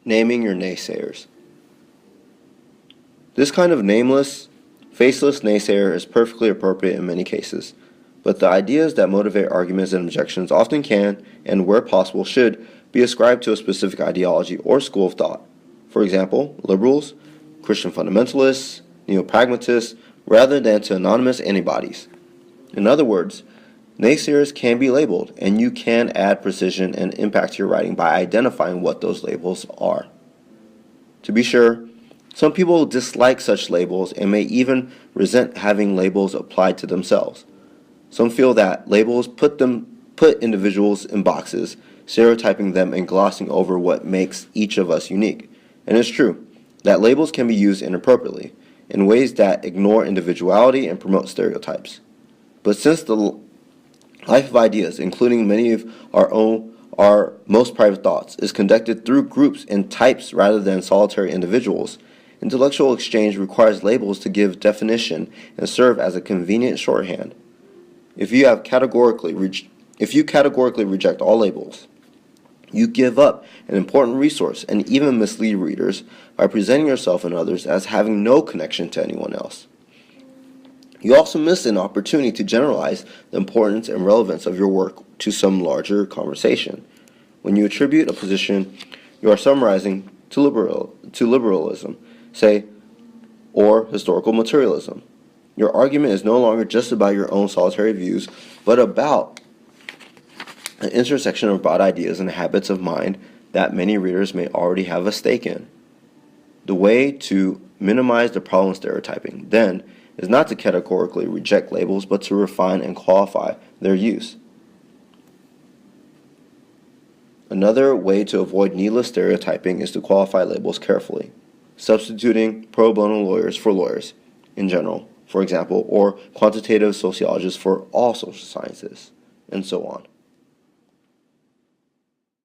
Naming your naysayers. This kind of nameless, faceless naysayer is perfectly appropriate in many cases, but the ideas that motivate arguments and objections often can, and where possible should, be ascribed to a specific ideology or school of thought. For example, liberals, Christian fundamentalists, neo-pragmatists, rather than to anonymous antibodies. In other words, naysayers can be labeled, and you can add precision and impact to your writing by identifying what those labels are. To be sure, some people dislike such labels and may even resent having labels applied to themselves. Some feel that labels put individuals in boxes, stereotyping them and glossing over what makes each of us unique. And it's true that labels can be used inappropriately, in ways that ignore individuality and promote stereotypes. But since the life of ideas, including many of our most private thoughts, is conducted through groups and types rather than solitary individuals, intellectual exchange requires labels to give definition and serve as a convenient shorthand. If you categorically reject all labels, you give up an important resource and even mislead readers by presenting yourself and others as having no connection to anyone else. You also miss an opportunity to generalize the importance and relevance of your work to some larger conversation. When you attribute a position, you are summarizing to liberalism, say, or historical materialism. Your argument is no longer just about your own solitary views, but about an intersection of broad ideas and habits of mind that many readers may already have a stake in. The way to minimize the problem of stereotyping, then, is not to categorically reject labels, but to refine and qualify their use. Another way to avoid needless stereotyping is to qualify labels carefully, substituting pro bono lawyers for lawyers in general, for example, or quantitative sociologists for all social sciences, and so on.